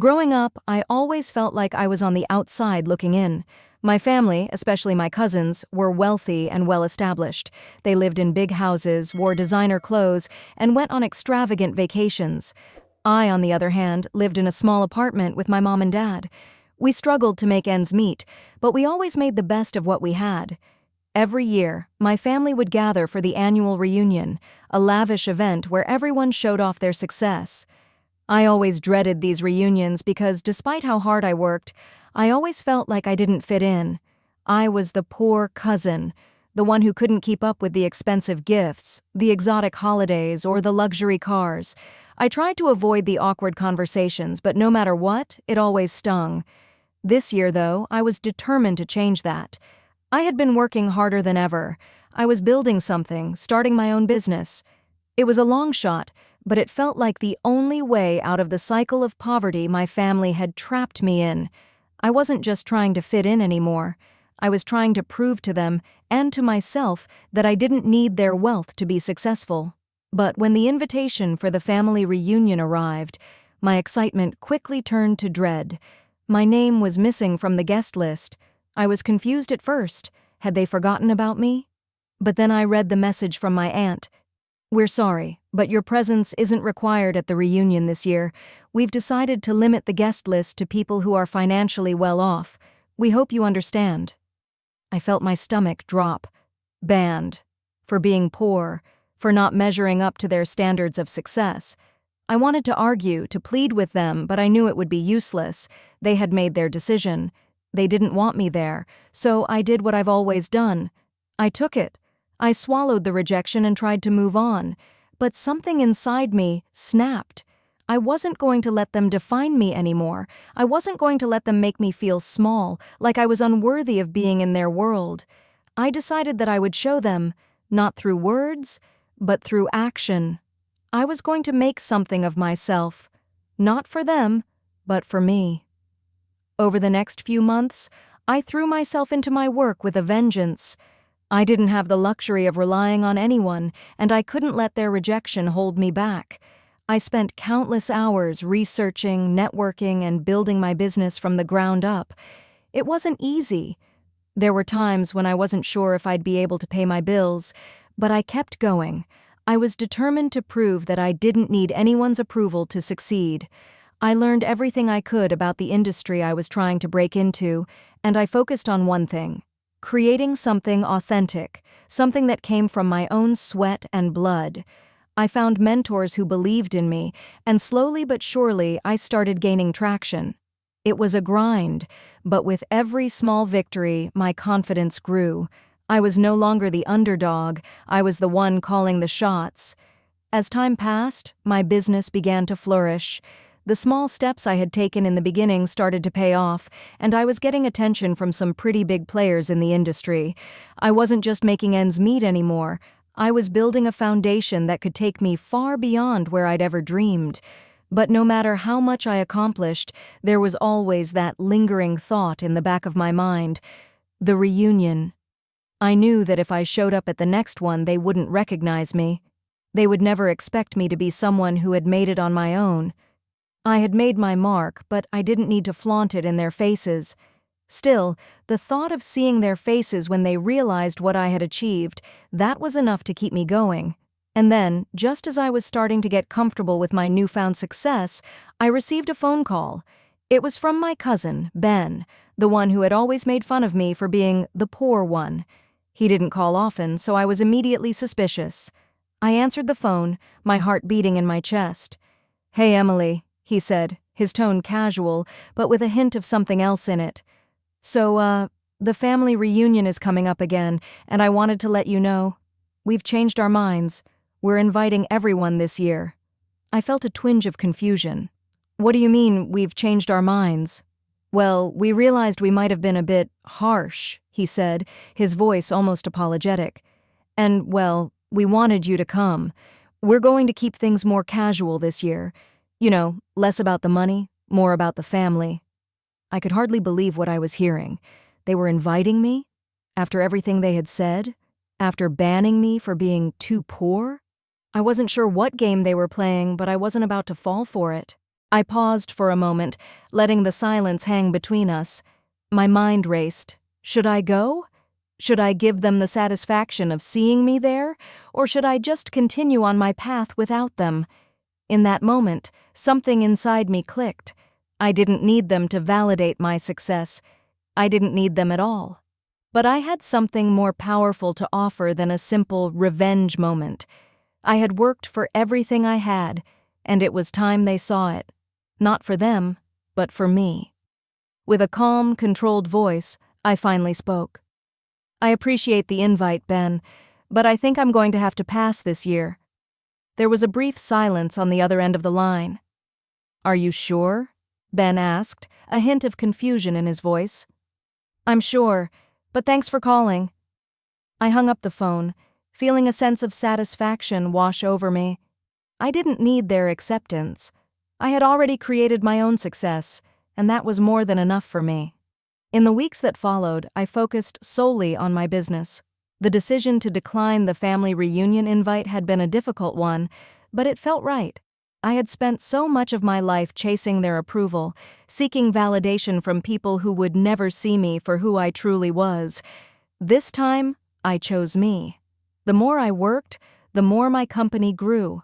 Growing up, I always felt like I was on the outside looking in. My family, especially my cousins, were wealthy and well-established. They lived in big houses, wore designer clothes, and went on extravagant vacations. I, on the other hand, lived in a small apartment with my mom and dad. We struggled to make ends meet, but we always made the best of what we had. Every year, my family would gather for the annual reunion, a lavish event where everyone showed off their success. I always dreaded these reunions because despite how hard I worked, I always felt like I didn't fit in. I was the poor cousin, the one who couldn't keep up with the expensive gifts, the exotic holidays, or the luxury cars. I tried to avoid the awkward conversations, but no matter what, it always stung. This year, though, I was determined to change that. I had been working harder than ever. I was building something, starting my own business. It was a long shot, but it felt like the only way out of the cycle of poverty my family had trapped me in. I wasn't just trying to fit in anymore. I was trying to prove to them and to myself that I didn't need their wealth to be successful. But when the invitation for the family reunion arrived, my excitement quickly turned to dread. My name was missing from the guest list. I was confused at first. Had they forgotten about me? But then I read the message from my aunt. "We're sorry, but your presence isn't required at the reunion this year. We've decided to limit the guest list to people who are financially well off. We hope you understand." I felt my stomach drop. Banned. For being poor. For not measuring up to their standards of success. I wanted to argue, to plead with them, but I knew it would be useless. They had made their decision. They didn't want me there, so I did what I've always done. I took it. I swallowed the rejection and tried to move on, but something inside me snapped. I wasn't going to let them define me anymore. I wasn't going to let them make me feel small, like I was unworthy of being in their world. I decided that I would show them, not through words, but through action. I was going to make something of myself, not for them, but for me. Over the next few months, I threw myself into my work with a vengeance. I didn't have the luxury of relying on anyone, and I couldn't let their rejection hold me back. I spent countless hours researching, networking, and building my business from the ground up. It wasn't easy. There were times when I wasn't sure if I'd be able to pay my bills, but I kept going. I was determined to prove that I didn't need anyone's approval to succeed. I learned everything I could about the industry I was trying to break into, and I focused on one thing: creating something authentic, something that came from my own sweat and blood. I found mentors who believed in me, and slowly but surely I started gaining traction. It was a grind, but with every small victory, my confidence grew. I was no longer the underdog, I was the one calling the shots. As time passed, my business began to flourish. The small steps I had taken in the beginning started to pay off, and I was getting attention from some pretty big players in the industry. I wasn't just making ends meet anymore. I was building a foundation that could take me far beyond where I'd ever dreamed. But no matter how much I accomplished, there was always that lingering thought in the back of my mind: the reunion. I knew that if I showed up at the next one, they wouldn't recognize me. They would never expect me to be someone who had made it on my own. I had made my mark, but I didn't need to flaunt it in their faces. Still, the thought of seeing their faces when they realized what I had achieved, that was enough to keep me going. And then, just as I was starting to get comfortable with my newfound success, I received a phone call. It was from my cousin, Ben, the one who had always made fun of me for being the poor one. He didn't call often, so I was immediately suspicious. I answered the phone, my heart beating in my chest. "Hey, Emily," he said, his tone casual, but with a hint of something else in it. "So, the family reunion is coming up again, and I wanted to let you know. We've changed our minds. We're inviting everyone this year." I felt a twinge of confusion. "What do you mean, we've changed our minds?" "Well, we realized we might have been a bit harsh," he said, his voice almost apologetic. "And, well, we wanted you to come. We're going to keep things more casual this year. You know, less about the money, more about the family." I could hardly believe what I was hearing. They were inviting me? After everything they had said? After banning me for being too poor? I wasn't sure what game they were playing, but I wasn't about to fall for it. I paused for a moment, letting the silence hang between us. My mind raced. Should I go? Should I give them the satisfaction of seeing me there, or should I just continue on my path without them? In that moment, something inside me clicked. I didn't need them to validate my success. I didn't need them at all. But I had something more powerful to offer than a simple revenge moment. I had worked for everything I had, and it was time they saw it. Not for them, but for me. With a calm, controlled voice, I finally spoke. I appreciate the invite, Ben, but I think I'm going to have to pass this year. There was a brief silence on the other end of the line. Are you sure? Ben asked, a hint of confusion in his voice. I'm sure, but thanks for calling. I hung up the phone, feeling a sense of satisfaction wash over me. I didn't need their acceptance. I had already created my own success, and that was more than enough for me. In the weeks that followed, I focused solely on my business. The decision to decline the family reunion invite had been a difficult one, but it felt right. I had spent so much of my life chasing their approval, seeking validation from people who would never see me for who I truly was. This time, I chose me. The more I worked, the more my company grew.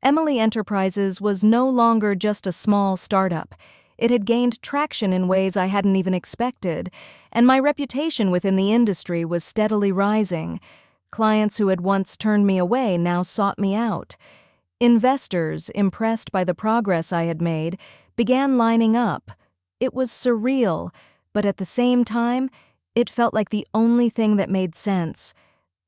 Emily Enterprises was no longer just a small startup. It had gained traction in ways I hadn't even expected, and my reputation within the industry was steadily rising. Clients who had once turned me away now sought me out. Investors, impressed by the progress I had made, began lining up. It was surreal, but at the same time, it felt like the only thing that made sense.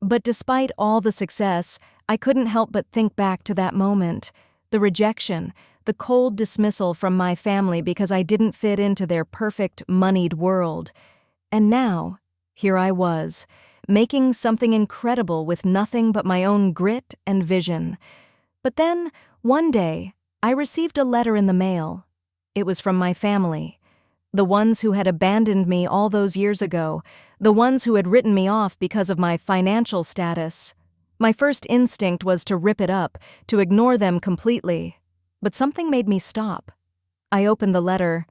But despite all the success, I couldn't help but think back to that moment. The rejection, the cold dismissal from my family because I didn't fit into their perfect, moneyed world. And now, here I was, making something incredible with nothing but my own grit and vision. But then, one day, I received a letter in the mail. It was from my family. The ones who had abandoned me all those years ago, the ones who had written me off because of my financial status. My first instinct was to rip it up, to ignore them completely. But something made me stop. I opened the letter.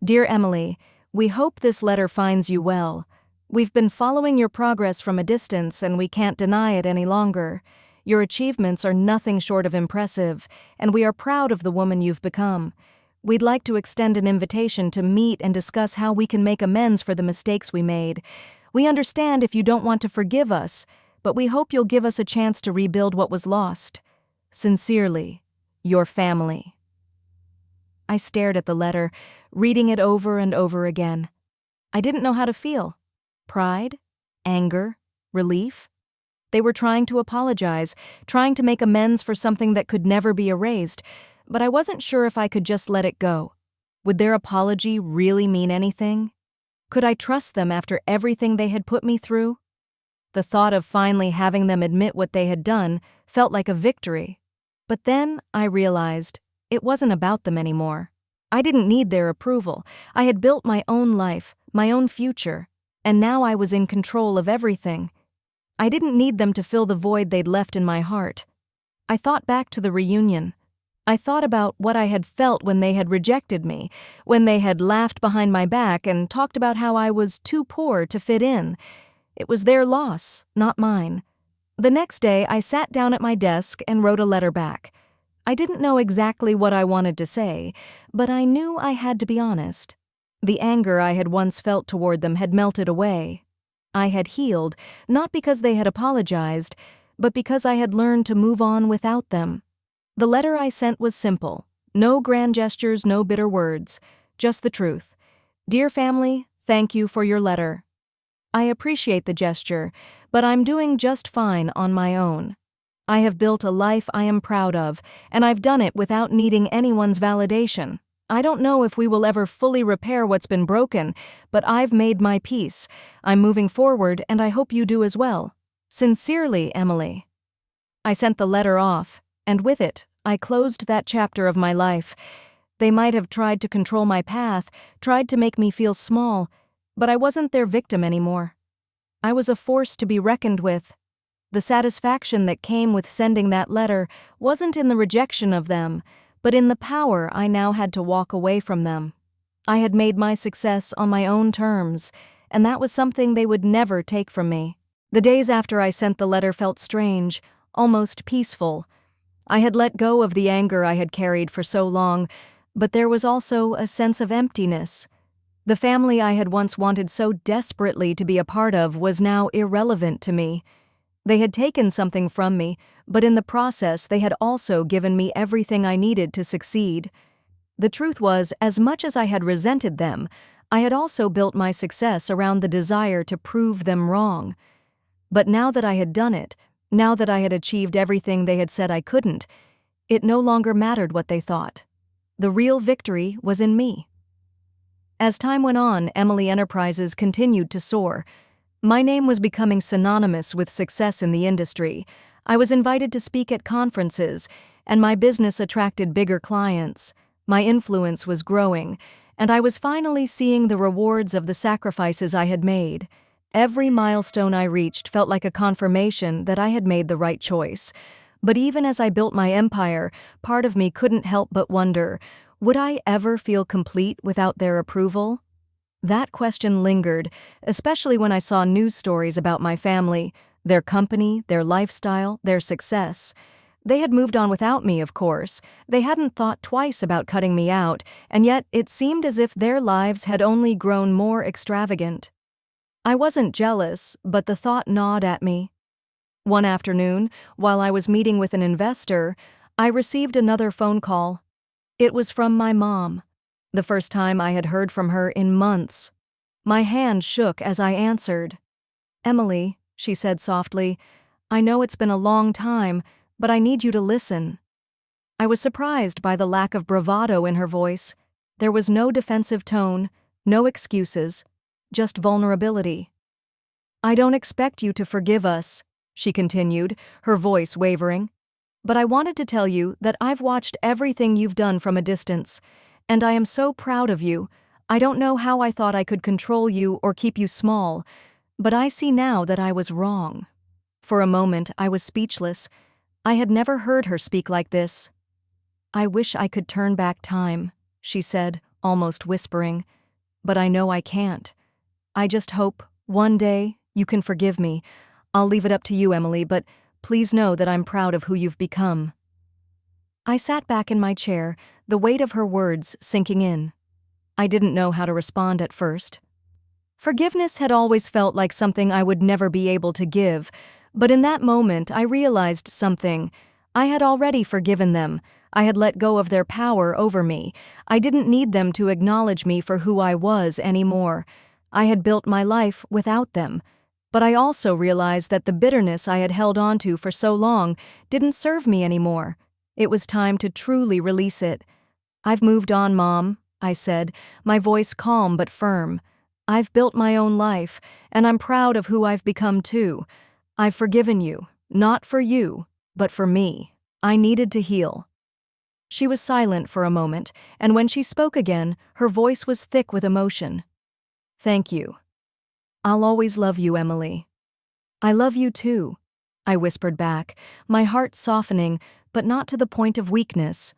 Dear Emily, we hope this letter finds you well. We've been following your progress from a distance and we can't deny it any longer. Your achievements are nothing short of impressive, and we are proud of the woman you've become. We'd like to extend an invitation to meet and discuss how we can make amends for the mistakes we made. We understand if you don't want to forgive us, but we hope you'll give us a chance to rebuild what was lost. Sincerely, your family. I stared at the letter, reading it over and over again. I didn't know how to feel. Pride? Anger? Relief? They were trying to apologize, trying to make amends for something that could never be erased, but I wasn't sure if I could just let it go. Would their apology really mean anything? Could I trust them after everything they had put me through? The thought of finally having them admit what they had done felt like a victory. But then I realized it wasn't about them anymore. I didn't need their approval. I had built my own life, my own future, and now I was in control of everything. I didn't need them to fill the void they'd left in my heart. I thought back to the reunion. I thought about what I had felt when they had rejected me, when they had laughed behind my back and talked about how I was too poor to fit in. It was their loss, not mine. The next day, I sat down at my desk and wrote a letter back. I didn't know exactly what I wanted to say, but I knew I had to be honest. The anger I had once felt toward them had melted away. I had healed, not because they had apologized, but because I had learned to move on without them. The letter I sent was simple. No grand gestures, no bitter words. Just the truth. Dear family, thank you for your letter. I appreciate the gesture, but I'm doing just fine on my own. I have built a life I am proud of, and I've done it without needing anyone's validation. I don't know if we will ever fully repair what's been broken, but I've made my peace. I'm moving forward, and I hope you do as well. Sincerely, Emily. I sent the letter off, and with it, I closed that chapter of my life. They might have tried to control my path, tried to make me feel small, but I wasn't their victim anymore. I was a force to be reckoned with. The satisfaction that came with sending that letter wasn't in the rejection of them, But in the power, I now had to walk away from them. I had made my success on my own terms, and that was something they would never take from me. The days after I sent the letter felt strange, almost peaceful. I had let go of the anger I had carried for so long, but there was also a sense of emptiness. The family I had once wanted so desperately to be a part of was now irrelevant to me. They had taken something from me, but in the process they had also given me everything I needed to succeed. The truth was, as much as I had resented them, I had also built my success around the desire to prove them wrong. But now that I had done it, now that I had achieved everything they had said I couldn't, it no longer mattered what they thought. The real victory was in me. As time went on, Emily Enterprises continued to soar. My name was becoming synonymous with success in the industry. I was invited to speak at conferences, and my business attracted bigger clients. My influence was growing, and I was finally seeing the rewards of the sacrifices I had made. Every milestone I reached felt like a confirmation that I had made the right choice. But even as I built my empire, part of me couldn't help but wonder, would I ever feel complete without their approval? That question lingered, especially when I saw news stories about my family, their company, their lifestyle, their success. They had moved on without me, of course. They hadn't thought twice about cutting me out, and yet it seemed as if their lives had only grown more extravagant. I wasn't jealous, but the thought gnawed at me. One afternoon, while I was meeting with an investor, I received another phone call. It was from my mom. The first time I had heard from her in months. My hand shook as I answered. "Emily," she said softly, "I know it's been a long time, but I need you to listen." I was surprised by the lack of bravado in her voice. There was no defensive tone, no excuses, just vulnerability. "I don't expect you to forgive us," she continued, her voice wavering. "But I wanted to tell you that I've watched everything you've done from a distance, and I am so proud of you. I don't know how I thought I could control you or keep you small, but I see now that I was wrong." For a moment, I was speechless. I had never heard her speak like this. "I wish I could turn back time," she said, almost whispering, "but I know I can't. I just hope, one day, you can forgive me. I'll leave it up to you, Emily, but please know that I'm proud of who you've become." I sat back in my chair, the weight of her words sinking in. I didn't know how to respond at first. Forgiveness had always felt like something I would never be able to give, but in that moment I realized something. I had already forgiven them. I had let go of their power over me. I didn't need them to acknowledge me for who I was anymore. I had built my life without them. But I also realized that the bitterness I had held onto for so long didn't serve me anymore. It was time to truly release it. "I've moved on, Mom," I said, my voice calm but firm. "I've built my own life, and I'm proud of who I've become too. I've forgiven you, not for you, but for me. I needed to heal." She was silent for a moment, and when she spoke again, her voice was thick with emotion. "Thank you. I'll always love you, Emily." "I love you too," I whispered back, my heart softening, but not to the point of weakness.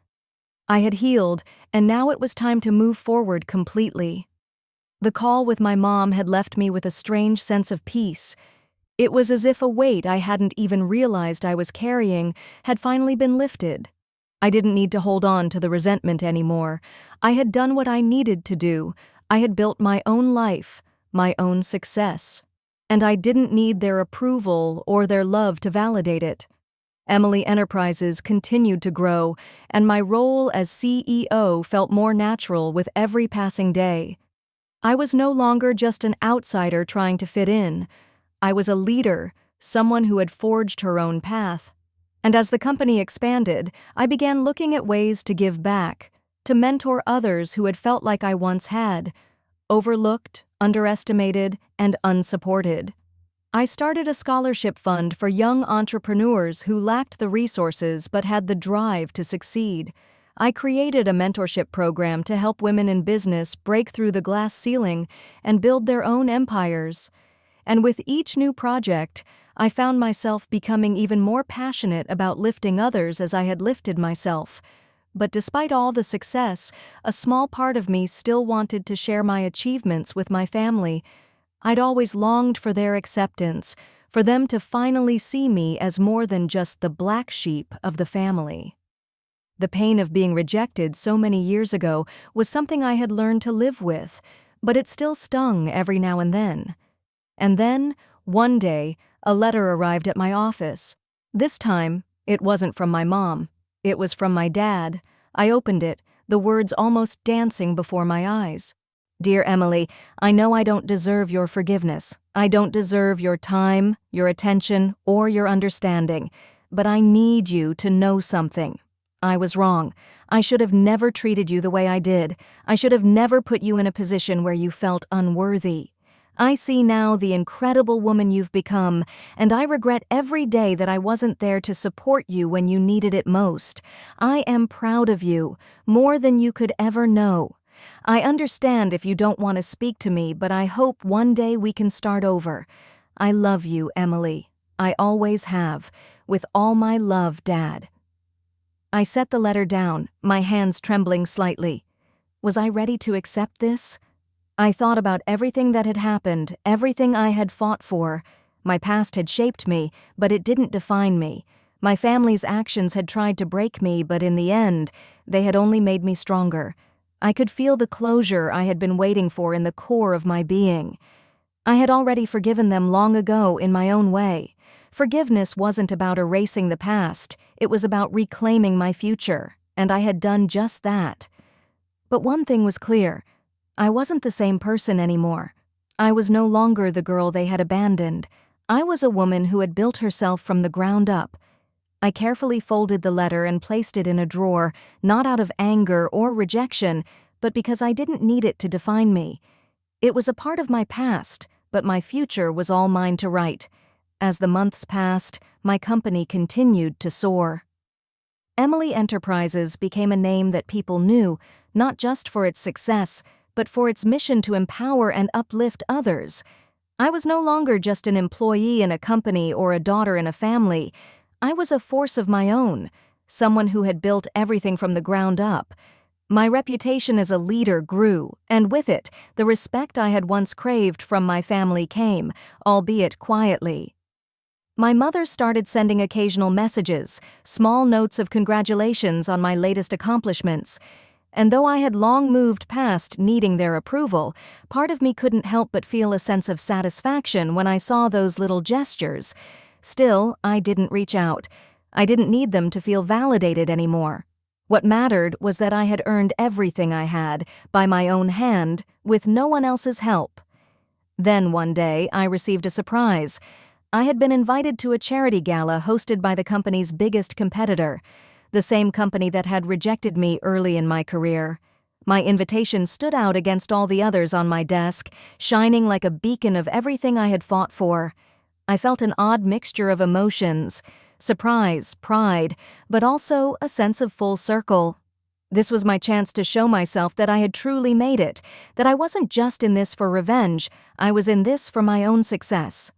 I had healed, and now it was time to move forward completely. The call with my mom had left me with a strange sense of peace. It was as if a weight I hadn't even realized I was carrying had finally been lifted. I didn't need to hold on to the resentment anymore. I had done what I needed to do. I had built my own life, my own success. And I didn't need their approval or their love to validate it. Emily Enterprises continued to grow, and my role as CEO felt more natural with every passing day. I was no longer just an outsider trying to fit in. I was a leader, someone who had forged her own path. And as the company expanded, I began looking at ways to give back, to mentor others who had felt like I once had, overlooked, underestimated, and unsupported. I started a scholarship fund for young entrepreneurs who lacked the resources but had the drive to succeed. I created a mentorship program to help women in business break through the glass ceiling and build their own empires. And with each new project, I found myself becoming even more passionate about lifting others as I had lifted myself. But despite all the success, a small part of me still wanted to share my achievements with my family. I'd always longed for their acceptance, for them to finally see me as more than just the black sheep of the family. The pain of being rejected so many years ago was something I had learned to live with, but it still stung every now and then. And then, one day, a letter arrived at my office. This time, it wasn't from my mom. It was from my dad. I opened it, the words almost dancing before my eyes. "Dear Emily, I know I don't deserve your forgiveness. I don't deserve your time, your attention, or your understanding. But I need you to know something. I was wrong. I should have never treated you the way I did. I should have never put you in a position where you felt unworthy. I see now the incredible woman you've become, and I regret every day that I wasn't there to support you when you needed it most. I am proud of you, more than you could ever know. I understand if you don't want to speak to me, but I hope one day we can start over. I love you, Emily. I always have. With all my love, Dad." I set the letter down, my hands trembling slightly. Was I ready to accept this? I thought about everything that had happened, everything I had fought for. My past had shaped me, but it didn't define me. My family's actions had tried to break me, but in the end, they had only made me stronger. I could feel the closure I had been waiting for in the core of my being. I had already forgiven them long ago in my own way. Forgiveness wasn't about erasing the past, it was about reclaiming my future, and I had done just that. But one thing was clear. I wasn't the same person anymore. I was no longer the girl they had abandoned. I was a woman who had built herself from the ground up. I carefully folded the letter and placed it in a drawer, not out of anger or rejection, but because I didn't need it to define me. It was a part of my past, but my future was all mine to write. As the months passed, my company continued to soar. Emily Enterprises became a name that people knew, not just for its success, but for its mission to empower and uplift others. I was no longer just an employee in a company or a daughter in a family. I was a force of my own, someone who had built everything from the ground up. My reputation as a leader grew, and with it, the respect I had once craved from my family came, albeit quietly. My mother started sending occasional messages, small notes of congratulations on my latest accomplishments. And though I had long moved past needing their approval, part of me couldn't help but feel a sense of satisfaction when I saw those little gestures. Still, I didn't reach out. I didn't need them to feel validated anymore. What mattered was that I had earned everything I had, by my own hand, with no one else's help. Then one day, I received a surprise. I had been invited to a charity gala hosted by the company's biggest competitor, the same company that had rejected me early in my career. My invitation stood out against all the others on my desk, shining like a beacon of everything I had fought for. I felt an odd mixture of emotions, surprise, pride, but also a sense of full circle. This was my chance to show myself that I had truly made it, that I wasn't just in this for revenge, I was in this for my own success.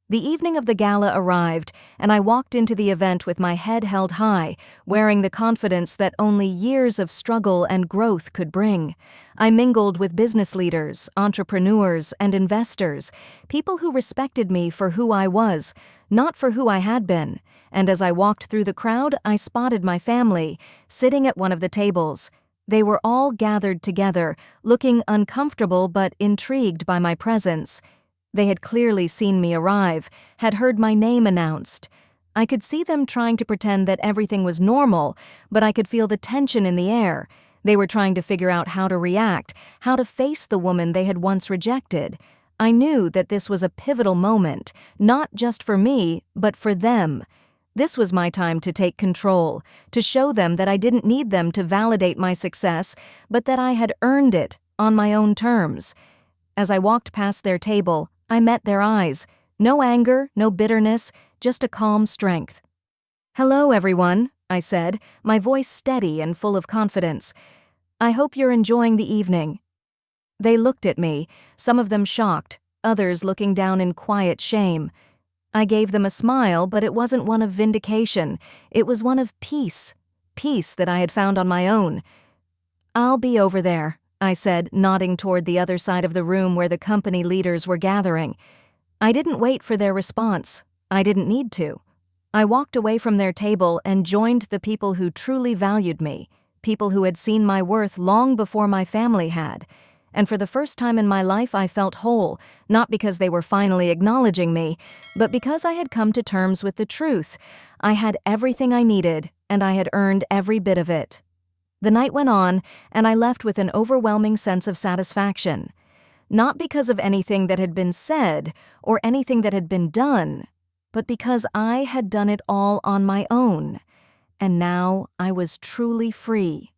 The evening of the gala arrived, and I walked into the event with my head held high, wearing the confidence that only years of struggle and growth could bring. I mingled with business leaders, entrepreneurs, and investors, people who respected me for who I was, not for who I had been. And as I walked through the crowd, I spotted my family, sitting at one of the tables. They were all gathered together, looking uncomfortable but intrigued by my presence. They had clearly seen me arrive, had heard my name announced. I could see them trying to pretend that everything was normal, but I could feel the tension in the air. They were trying to figure out how to react, how to face the woman they had once rejected. I knew that this was a pivotal moment, not just for me, but for them. This was my time to take control, to show them that I didn't need them to validate my success, but that I had earned it on my own terms. As I walked past their table, I met their eyes. No anger, no bitterness, just a calm strength. "Hello, everyone," I said, my voice steady and full of confidence. "I hope you're enjoying the evening." They looked at me, some of them shocked, others looking down in quiet shame. I gave them a smile, but it wasn't one of vindication. It was one of peace. peace that I had found on my own. "I'll be over there," I said, nodding toward the other side of the room where the company leaders were gathering. I didn't wait for their response. I didn't need to. I walked away from their table and joined the people who truly valued me, people who had seen my worth long before my family had. And for the first time in my life, I felt whole, not because they were finally acknowledging me, but because I had come to terms with the truth. I had everything I needed, and I had earned every bit of it. The night went on, and I left with an overwhelming sense of satisfaction. Not because of anything that had been said or anything that had been done, but because I had done it all on my own. And now I was truly free.